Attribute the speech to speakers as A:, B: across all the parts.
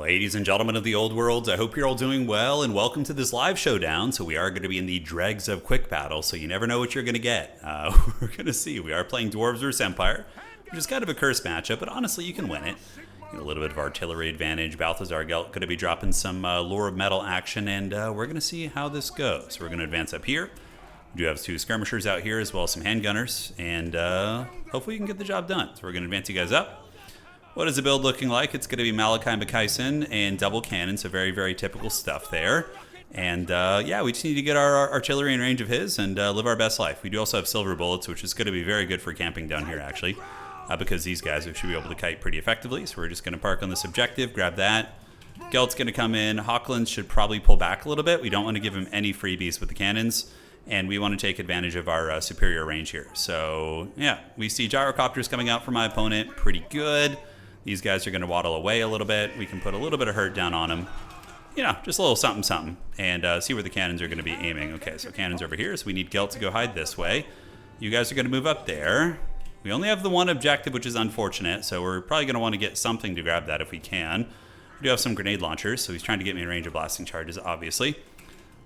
A: Ladies and gentlemen of the old world, I hope you're all doing well and welcome to this live showdown. So we are going to be in the dregs of quick battle, so you never know what you're going to get. We're going to see. We are playing Dwarves vs. Empire, which is kind of a cursed matchup, but honestly you can win it. A little bit of artillery advantage. Balthazar Gelt going to be dropping some Lore of Metal action, and we're going to see how this goes. We're going to advance up here. We do have two skirmishers out here as well as some handgunners, and hopefully we can get the job done. So we're going to advance you guys up. What is the build looking like? It's going to be Malachi McKyson and double cannon, so very, very typical stuff there. And yeah, we just need to get our artillery in range of his and live our best life. We do also have silver bullets, which is going to be very good for camping down here, actually, because these guys should be able to kite pretty effectively. So we're just going to park on this objective, grab that. Gelt's going to come in. Hawklands should probably pull back a little bit. We don't want to give him any freebies with the cannons, and we want to take advantage of our superior range here. So yeah, we see gyrocopters coming out from my opponent. Pretty good. These guys are going to waddle away a little bit. We can put a little bit of hurt down on them. You know, just a little something, something. And see where the cannons are going to be aiming. Okay, so cannons over here. So we need Gelt to go hide this way. You guys are going to move up there. We only have the one objective, which is unfortunate. So we're probably going to want to get something to grab that if we can. We do have some grenade launchers. So he's trying to get me in range of blasting charges, obviously.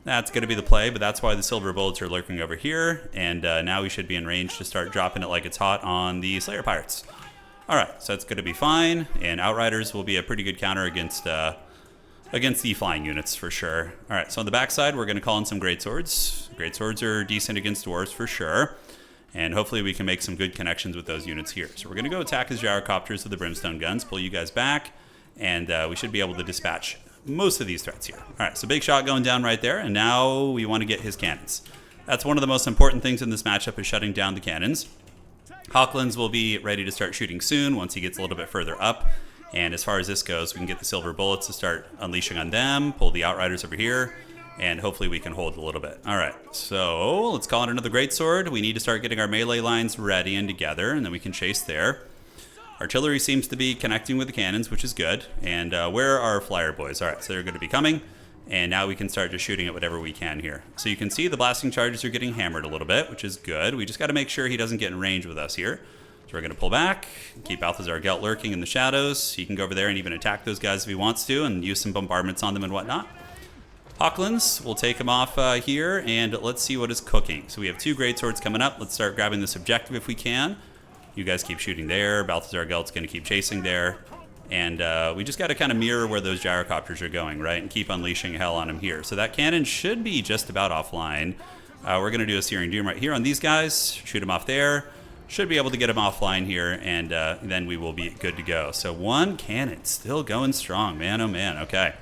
A: That's going to be the play, but that's why the silver bullets are lurking over here. And now we should be in range to start dropping it like it's hot on the Slayer Pirates. Alright, so that's going to be fine, and Outriders will be a pretty good counter against the flying units for sure. Alright, so on the backside, we're going to call in some greatswords. Greatswords are decent against dwarves for sure, and hopefully we can make some good connections with those units here. So we're going to go attack his gyrocopters with the brimstone guns, pull you guys back, and we should be able to dispatch most of these threats here. Alright, so big shot going down right there, and now we want to get his cannons. That's one of the most important things in this matchup, is shutting down the cannons. Hawklands will be ready to start shooting soon once he gets a little bit further up. And as far as this goes, we can get the silver bullets to start unleashing on them, pull the Outriders over here, and hopefully we can hold a little bit. All right, so let's call in another greatsword. We need to start getting our melee lines ready and together, and then we can chase there. Artillery seems to be connecting with the cannons, which is good. And where are our flyer boys? All right, so they're going to be coming. And now we can start just shooting at whatever we can here. So you can see the blasting charges are getting hammered a little bit, which is good. We just got to make sure he doesn't get in range with us here. So we're going to pull back, keep Balthazar Gelt lurking in the shadows. He can go over there and even attack those guys if he wants to and use some bombardments on them and whatnot. Hawklands, we'll take him off here, and let's see what is cooking. So we have two greatswords coming up. Let's start grabbing this objective if we can. You guys keep shooting there. Balthazar Gelt's going to keep chasing there. And we just got to kind of mirror where those gyrocopters are going, right? And keep unleashing hell on them here. So that cannon should be just about offline. We're going to do a Searing Doom right here on these guys. Shoot them off there. Should be able to get them offline here. And then we will be good to go. So one cannon still going strong. Man, oh man. Okay.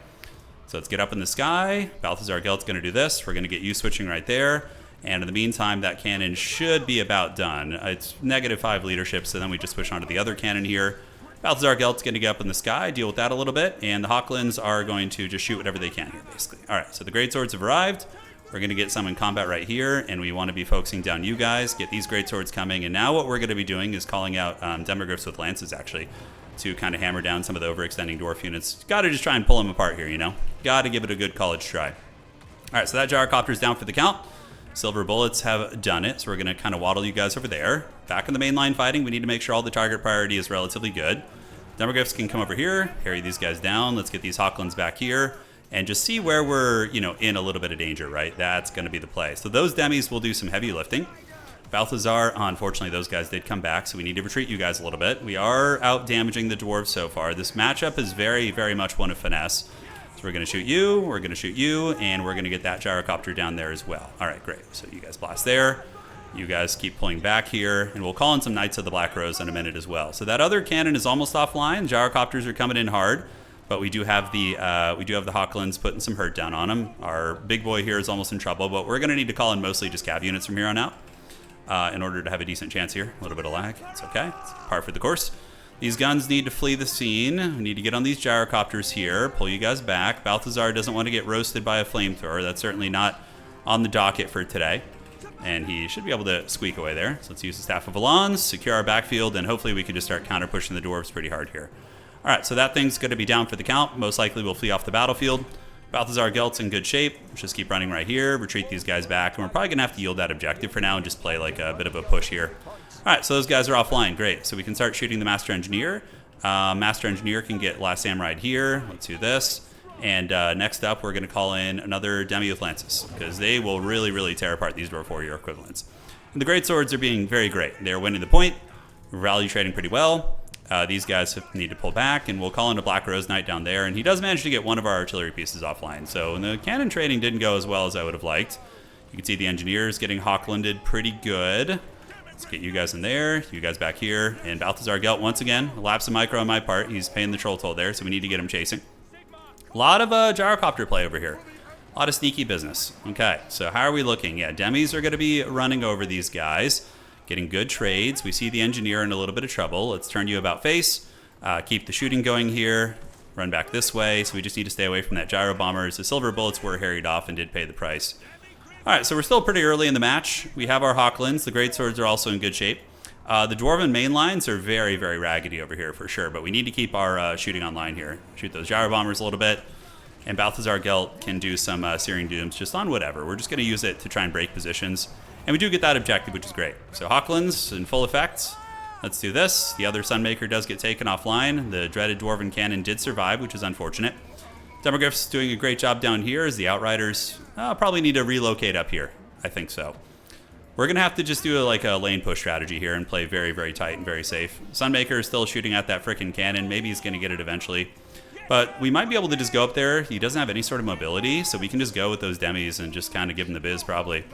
A: So let's get up in the sky. Balthazar Gelt's going to do this. We're going to get you switching right there. And in the meantime, that cannon should be about done. It's -5 leadership. So then we just switch on to the other cannon here. Balthazar Gelt's going to get up in the sky, deal with that a little bit, and the Hawklands are going to just shoot whatever they can here, basically. All right, so the greatswords have arrived. We're going to get some in combat right here, and we want to be focusing down you guys, get these greatswords coming, and now what we're going to be doing is calling out demogryphs with lances, actually, to kind of hammer down some of the overextending dwarf units. Got to just try and pull them apart here, you know? Got to give it a good college try. All right, so that gyrocopter's down for the count. Silver bullets have done it, so we're going to kind of waddle you guys over there. Back in the main line fighting, we need to make sure all the target priority is relatively good. Demogryphs can come over here, harry these guys down. Let's get these Hawklands back here and just see where we're, you know, in a little bit of danger, right? That's going to be the play. So those demis will do some heavy lifting. Balthazar, unfortunately, those guys did come back, so we need to retreat you guys a little bit. We are out damaging the dwarves so far. This matchup is very, very much one of finesse. So we're going to shoot you, we're going to shoot you, and we're going to get that gyrocopter down there as well. All right, great. So you guys blast there. You guys keep pulling back here, and we'll call in some Knights of the Black Rose in a minute as well. So that other cannon is almost offline. Gyrocopters are coming in hard, but we do have the Hawklands putting some hurt down on them. Our big boy here is almost in trouble, but we're going to need to call in mostly just cav units from here on out in order to have a decent chance here. A little bit of lag. It's okay. It's par for the course. These guns need to flee the scene. We need to get on these gyrocopters here, pull you guys back. Balthazar doesn't want to get roasted by a flamethrower. That's certainly not on the docket for today. And he should be able to squeak away there. So let's use the Staff of Alans, secure our backfield, and hopefully we can just start counter pushing the dwarves pretty hard here. All right, so that thing's going to be down for the count. Most likely we'll flee off the battlefield. Balthazar Gelt's in good shape. Let's just keep running right here, retreat these guys back, and we're probably going to have to yield that objective for now and just play like a bit of a push here. All right, so those guys are offline. Great. So we can start shooting the Master Engineer. Master Engineer can get Last Samurai here. Let's do this. And next up, we're going to call in another Demi with Lances, because they will really, really tear apart these Dwarf Warrior equivalents. And the Great Swords are being very great. They're winning the point. We're value trading pretty well. These guys need to pull back, and we'll call in a Black Rose Knight down there. And he does manage to get one of our artillery pieces offline. So the cannon trading didn't go as well as I would have liked. You can see the Engineers getting Hawklanded pretty good. Let's get you guys in there, you guys back here. And Balthazar Gelt, once again, a lapse of micro on my part. He's paying the troll toll there, so we need to get him chasing. A lot of gyrocopter play over here. A lot of sneaky business. Okay, so how are we looking? Yeah, Demis are going to be running over these guys, getting good trades. We see the Engineer in a little bit of trouble. Let's turn you about face. Keep the shooting going here. Run back this way. So we just need to stay away from that gyro bombers. The silver bullets were harried off and did pay the price. All right, so we're still pretty early in the match. We have our Hawklands. The Great Swords are also in good shape. The Dwarven main lines are very, very raggedy over here for sure, but we need to keep our shooting online here. Shoot those gyro bombers a little bit. And Balthazar Gelt can do some Searing Dooms just on whatever. We're just going to use it to try and break positions. And we do get that objective, which is great. So Hawklands in full effect. Let's do this. The other Sunmaker does get taken offline. The dreaded Dwarven Cannon did survive, which is unfortunate. Demogryph's doing a great job down here as the Outriders probably need to relocate up here. I think so. We're going to have to just do a lane push strategy here and play very, very tight and very safe. Sunmaker is still shooting at that frickin' cannon. Maybe he's going to get it eventually. But we might be able to just go up there. He doesn't have any sort of mobility, so we can just go with those demis and just kind of give him the biz probably.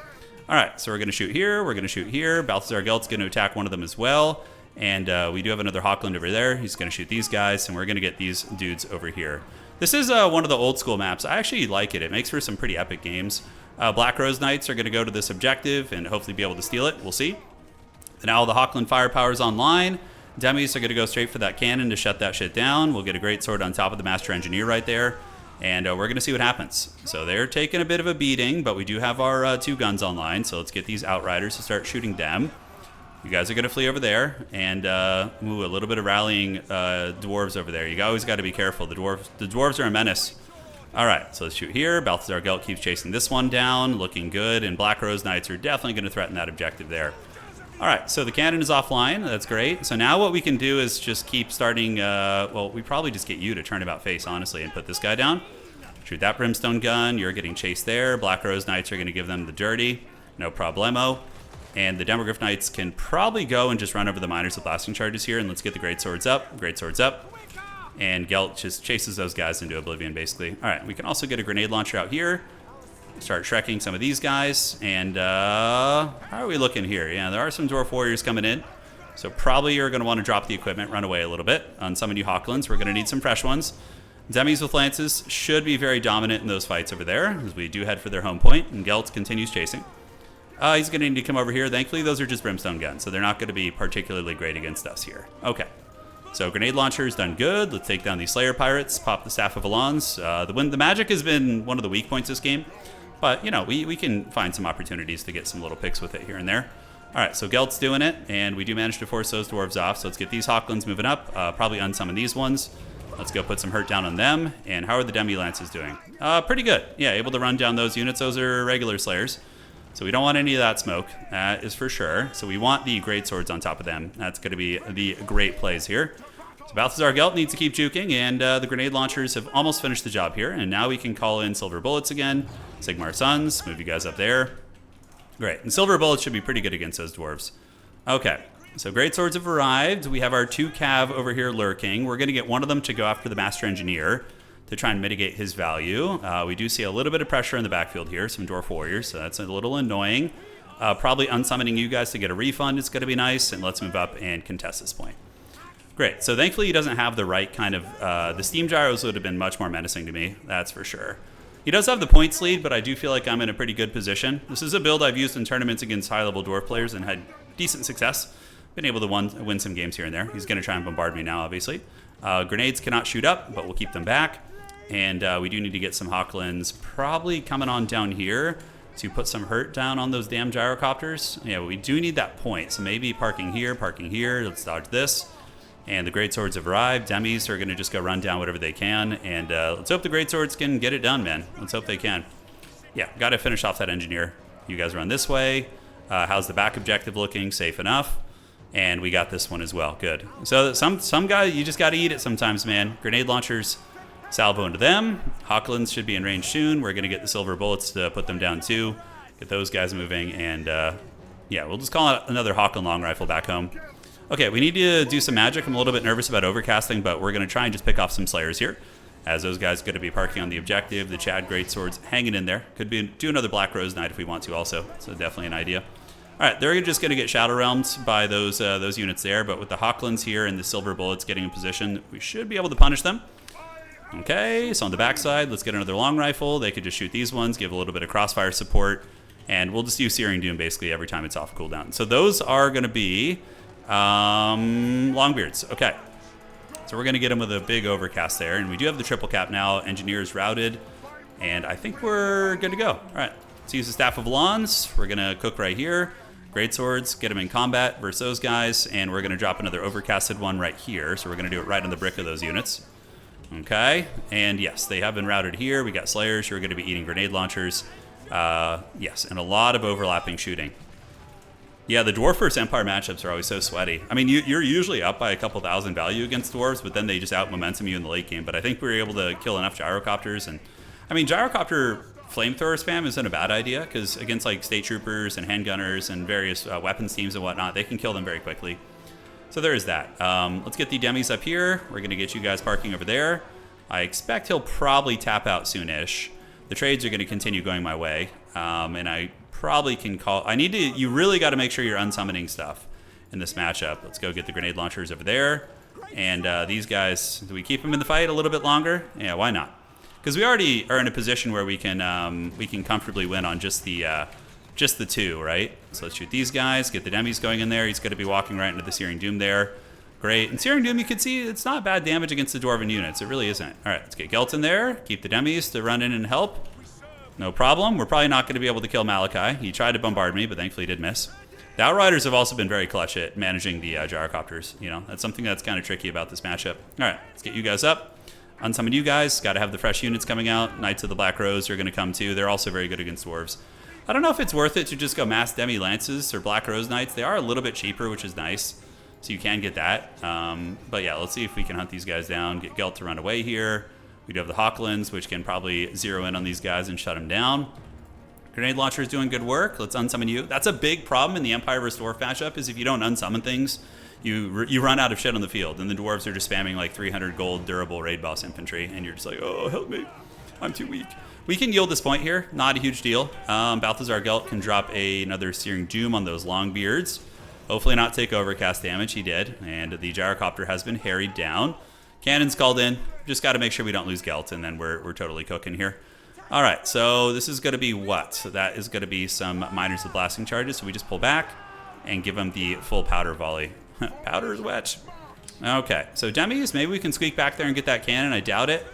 A: All right, so we're going to shoot here. We're going to shoot here. Balthazar Gelt's going to attack one of them as well. And we do have another Hawkland over there. He's going to shoot these guys, and we're going to get these dudes over here. This is one of the old school maps. I actually like it. It makes for some pretty epic games. Black Rose Knights are going to go to this objective and hopefully be able to steal it. We'll see. And now the Hawkland firepower is online. Demis are going to go straight for that cannon to shut that shit down. We'll get a Great Sword on top of the Master Engineer right there. And we're going to see what happens. So they're taking a bit of a beating, but we do have our 2 guns online. So let's get these Outriders to start shooting them. You guys are going to flee over there. And a little bit of rallying dwarves over there. You always got to be careful. The dwarves are a menace. All right, so let's shoot here. Balthazar Gelt keeps chasing this one down. Looking good. And Black Rose Knights are definitely going to threaten that objective there. All right, so the cannon is offline. That's great. So now what we can do is just keep starting... well, we probably just get you to turn about face, honestly, and put this guy down. Shoot that brimstone gun. You're getting chased there. Black Rose Knights are going to give them the dirty. No problemo. And the Demogryph Knights can probably go and just run over the miners with blasting charges here. And let's get the Great Swords up. Great Swords up. And Gelt just chases those guys into oblivion, basically. All right, we can also get a grenade launcher out here. Start shrekking some of these guys. And how are we looking here? Yeah, there are some Dwarf Warriors coming in. So probably you're going to want to drop the equipment, run away a little bit. On some of you Hawklands, we're going to need some fresh ones. Demis with Lances should be very dominant in those fights over there, as we do head for their home point. And Gelt continues chasing. He's going to need to come over here. Thankfully, those are just brimstone guns, so they're not going to be particularly great against us here. Okay. So grenade launcher is done good. Let's take down these Slayer Pirates, pop the Staff of Alans. The magic has been one of the weak points this game, but, you know, we can find some opportunities to get some little picks with it here and there. All right, so Gelt's doing it, and we do manage to force those dwarves off, so let's get these Hawklands moving up. Probably unsummon these ones. Let's go put some hurt down on them. And how are the Demi Lances doing? Pretty good. Yeah, able to run down those units. Those are regular Slayers. So we don't want any of that smoke, that is for sure. So we want the Great Swords on top of them. That's going to be the great plays here. So Balthazar Gelt needs to keep juking, and the grenade launchers have almost finished the job here. And now we can call in Silver Bullets again. Sigmar Sons, move you guys up there. Great, and Silver Bullets should be pretty good against those dwarves. Okay, so Great Swords have arrived. We have our 2 Cav over here lurking. We're going to get one of them to go after the Master Engineer to try and mitigate his value. We do see a little bit of pressure in the backfield here, some Dwarf Warriors, so that's a little annoying. Probably unsummoning you guys to get a refund is going to be nice, and let's move up and contest this point. Great, so thankfully he doesn't have the right kind of... the Steam Gyros would have been much more menacing to me, that's for sure. He does have the points lead, but I do feel like I'm in a pretty good position. This is a build I've used in tournaments against high-level Dwarf players and had decent success. Been able to win some games here and there. He's going to try and bombard me now, obviously. Grenades cannot shoot up, but we'll keep them back. And we do need to get some Hawklands probably coming on down here to put some hurt down on those damn gyrocopters. Yeah, but we do need that point. So maybe parking here. Let's dodge this. And the Great Swords have arrived. Demis are going to just go run down whatever they can. And let's hope the Great Swords can get it done, man. Let's hope they can. Yeah, got to finish off that Engineer. You guys run this way. How's the back objective looking? Safe enough. And we got this one as well. Good. So some guy, you just got to eat it sometimes, man. Grenade launchers, salvo into them. Hawklins should be in range soon. We're going to get the silver bullets to put them down too. Get those guys moving. And yeah, we'll just call it another Hawklin long rifle back home. Okay, we need to do some magic. I'm a little bit nervous about overcasting, but we're going to try and just pick off some Slayers here. As those guys are going to be parking on the objective. The Chad Greatswords hanging in there. Could be do another Black Rose Knight if we want to also. So definitely an idea. All right, they're just going to get Shadow Realmed by those units there. But with the Hawklins here and the Silver Bullets getting in position, we should be able to punish them. Okay, so on the backside, let's get another long rifle. They could just shoot these ones, give a little bit of crossfire support. And we'll just use Searing Doom basically every time it's off cooldown. So those are going to be Longbeards. Okay. So we're going to get them with a big overcast there. And we do have the triple cap now. Engineers routed. And I think we're good to go. All right. Let's use the Staff of Alans. We're going to cook right here. Greatswords, get them in combat versus those guys. And we're going to drop another overcasted one right here. So we're going to do it right on the brick of those units. Okay. And yes, they have been routed here. We got Slayers who are going to be eating grenade launchers. Yes, and a lot of overlapping shooting. Yeah, the Dwarf versus Empire matchups are always so sweaty. I mean, you're usually up by a couple thousand value against Dwarves, but then they just out-momentum you in the late game. But I think we were able to kill enough Gyrocopters. And I mean, Gyrocopter flamethrower spam isn't a bad idea, because against like State Troopers and Handgunners and various weapons teams and whatnot, they can kill them very quickly. So there is that. Let's get the demis up here. We're going to get you guys parking over there. I expect he'll probably tap out soonish. The trades are going to continue going my way. And I probably can call... You really got to make sure you're unsummoning stuff in this matchup. Let's go get the grenade launchers over there. And these guys, do we keep them in the fight a little bit longer? Yeah, why not? Because we already are in a position where we can comfortably win on just the two, right? So let's shoot these guys, get the demis going in there. He's going to be walking right into the Searing Doom there. Great. And Searing Doom, you can see it's not bad damage against the Dwarven units. It really isn't. All right, let's get Gelt in there. Keep the demis to run in and help. No problem. We're probably not going to be able to kill Malachi. He tried to bombard me, but thankfully did miss. The Outriders have also been very clutch at managing the Gyrocopters. You know, that's something that's kind of tricky about this matchup. All right, let's get you guys up. Unsummon you guys. Got to have the fresh units coming out. Knights of the Black Rose are going to come too. They're also very good against Dwarves. I don't know if it's worth it to just go mass Demi Lances or Black Rose Knights. They are a little bit cheaper, which is nice. So you can get that. But yeah, let's see if we can hunt these guys down. Get Gelt to run away here. We do have the Hawklins, which can probably zero in on these guys and shut them down. Grenade launcher is doing good work. Let's unsummon you. That's a big problem in the Empire vs. Dwarf matchup, is if you don't unsummon things, you run out of shit on the field. And the Dwarves are just spamming like 300 gold durable raid boss infantry. And you're just like, oh, help me. I'm too weak. We can yield this point here. Not a huge deal. Balthazar Gelt can drop another Searing Doom on those Longbeards. Hopefully not take overcast damage. He did. And the Gyrocopter has been harried down. Cannon's called in. Just got to make sure we don't lose Gelt, and then we're totally cooking here. All right, so this is going to be what? So that is going to be some Miners of Blasting Charges. So we just pull back and give them the full powder volley. Powder is wet. Okay, so demis, maybe we can squeak back there and get that cannon. I doubt it.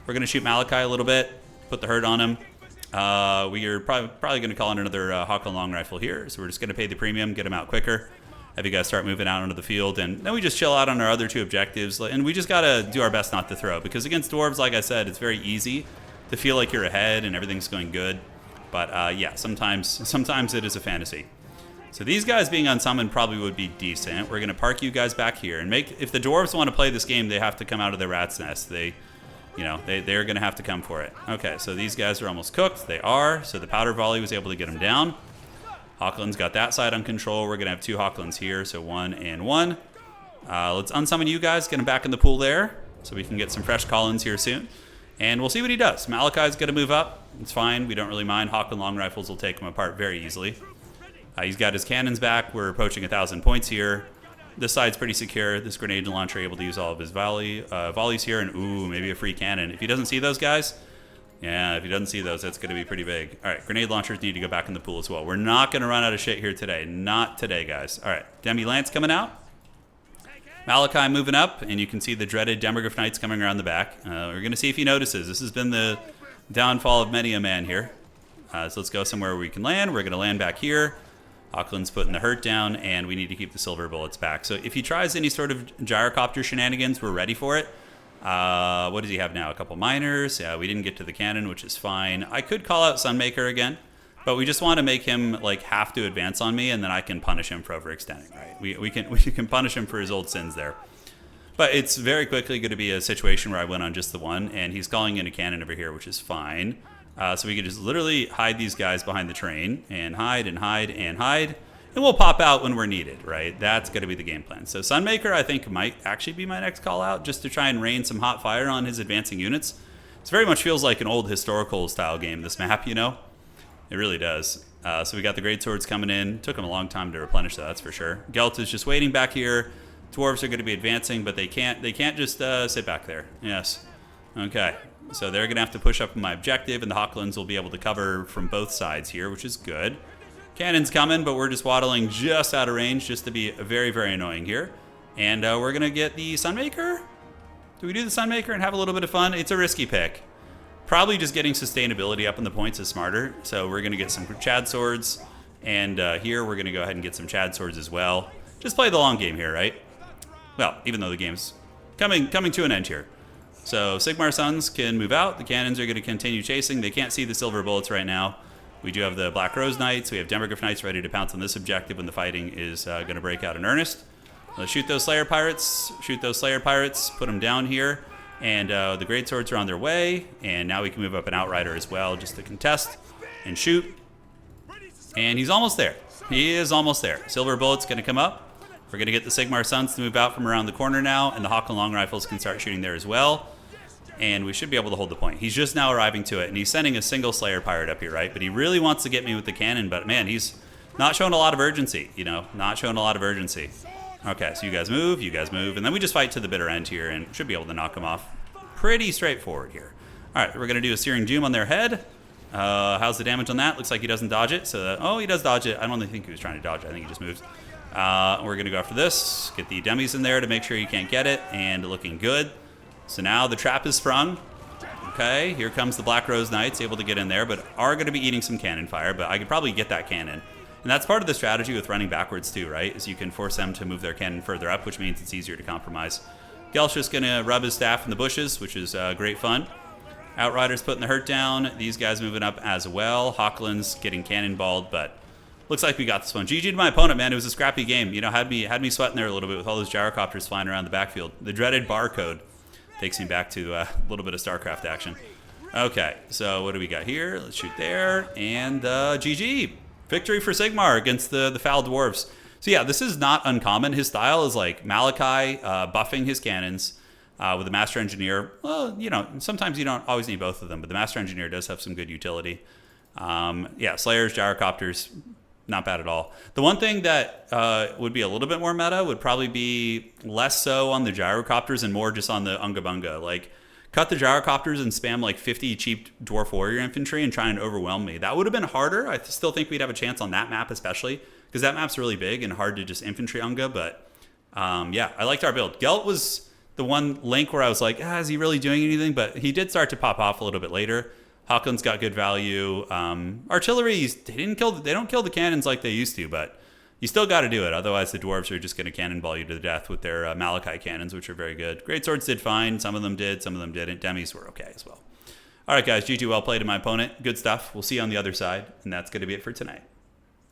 A: We're going to shoot Malachi a little bit, put the hurt on him. We are probably going to call in another Hawklin long rifle here. So we're just going to pay the premium, get him out quicker. Have you guys start moving out onto the field, and then we just chill out on our other two objectives. And we just got to do our best not to throw, because against Dwarves, like I said, it's very easy to feel like you're ahead and everything's going good. But yeah, sometimes it is a fantasy. So these guys being unsummoned probably would be decent. We're going to park you guys back here and if the Dwarves want to play this game, they have to come out of their rat's nest. They're going to have to come for it. Okay, so these guys are almost cooked. They are. So the powder volley was able to get them down. Hawklin's got that side on control. We're going to have two Hawklins here, so 1 and 1. Let's unsummon you guys, get him back in the pool there, so we can get some fresh call-ins here soon. And we'll see what he does. Malachi's going to move up. It's fine. We don't really mind. Hawklin long rifles will take him apart very easily. He's got his cannons back. We're approaching 1,000 points here. This side's pretty secure. This grenade launcher able to use all of his volleys here. And ooh, maybe a free cannon. If he doesn't see those guys... Yeah, if he doesn't see those, that's going to be pretty big. All right, grenade launchers need to go back in the pool as well. We're not going to run out of shit here today. Not today, guys. All right, Demi Lance coming out. Malachi moving up, and you can see the dreaded Demograph Knights coming around the back. We're going to see if he notices. This has been the downfall of many a man here. So let's go somewhere where we can land. We're going to land back here. Hawklin's putting the hurt down, and we need to keep the silver bullets back. So if he tries any sort of gyrocopter shenanigans, we're ready for it. What does he have now? A couple miners. Yeah, we didn't get to the cannon, which is fine. I could call out Sunmaker again, But we just want to make him like have to advance on me, and then I can punish him for overextending, right? We can punish him for his old sins there. But it's very quickly going to be a situation where I went on just the one, and he's calling in a cannon over here, which is fine. So we can just literally hide these guys behind the train, and hide, and hide, and hide. And we'll pop out when we're needed, right? That's going to be the game plan. So Sunmaker, I think, might actually be my next call out, just to try and rain some hot fire on his advancing units. It very much feels like an old historical style game, this map, you know? It really does. So we got the great swords coming in. Took them a long time to replenish that, that's for sure. Gelt is just waiting back here. Dwarves are going to be advancing, but they can't just sit back there. Yes. Okay. So they're going to have to push up on my objective, and the Hawklands will be able to cover from both sides here, which is good. Cannon's coming, but we're just waddling just out of range just to be very, very annoying here. And we're going to get the Sunmaker. Do we do the Sunmaker and have a little bit of fun? It's a risky pick. Probably just getting sustainability up in the points is smarter. So we're going to get some Chad swords. And here we're going to go ahead and get some Chad swords as well. Just play the long game here, right? Well, even though the game's coming to an end here. So Sigmar Sons can move out. The cannons are going to continue chasing. They can't see the silver bullets right now. We do have the Black Rose Knights. We have Demogryph Knights ready to pounce on this objective when the fighting is going to break out in earnest. Let's shoot those Slayer Pirates. Shoot those Slayer Pirates. Put them down here. And the Great Swords are on their way. And now we can move up an Outrider as well just to contest and shoot. And he's almost there. He is almost there. Silver Bullet's going to come up. We're going to get the Sigmar Sons to move out from around the corner now. And the Hawk and Long Rifles can start shooting there as well. And we should be able to hold the point. He's just now arriving to it. And he's sending a single Slayer Pirate up here, right? But he really wants to get me with the cannon. But man, he's not showing a lot of urgency, you know? Not showing a lot of urgency. Okay, so you guys move, and then we just fight to the bitter end here and should be able to knock them off. Pretty straightforward here. All right, we're going to do a Searing Doom on their head. How's the damage on that? Looks like he doesn't dodge it. So, oh, he does dodge it. I don't think he was trying to dodge it. I think he just moves. We're going to go after this. Get the demis in there to make sure you can't get it. And looking good. So now the trap is sprung. Okay, here comes the Black Rose Knights, able to get in there, but are going to be eating some cannon fire. But I could probably get that cannon. And that's part of the strategy with running backwards too, right? Is you can force them to move their cannon further up, which means it's easier to compromise. Gelt's just going to rub his staff in the bushes, which is great fun. Outrider's putting the hurt down. These guys moving up as well. Hawklands getting cannonballed, but looks like we got this one. GG to my opponent, man. It was a scrappy game. You know, had me sweating there a little bit with all those gyrocopters flying around the backfield. The dreaded barcode takes me back to a little bit of StarCraft action. Okay, so what do we got here? Let's shoot there, and GG. Victory for Sigmar against the foul dwarves. So yeah, this is not uncommon. His style is like Malachi buffing his cannons with the Master Engineer. Well, you know, sometimes you don't always need both of them, but the Master Engineer does have some good utility. Yeah, Slayers, Gyrocopters, not bad at all. The one thing that would be a little bit more meta would probably be less so on the Gyrocopters and more just on the Unga Bunga. Like, cut the Gyrocopters and spam like 50 cheap Dwarf Warrior Infantry and try and overwhelm me. That would have been harder. I still think we'd have a chance on that map especially, because that map's really big and hard to just infantry Unga, but yeah, I liked our build. Gelt was the one link where I was like, is he really doing anything? But he did start to pop off a little bit later. Hawkins got good value. Artillery, they don't kill the cannons like they used to, but you still got to do it. Otherwise, the dwarves are just going to cannonball you to death with their Malachi cannons, which are very good. Great swords did fine. Some of them did. Some of them didn't. Demis were okay as well. All right, guys. GG, well played to my opponent. Good stuff. We'll see you on the other side, and that's going to be it for tonight.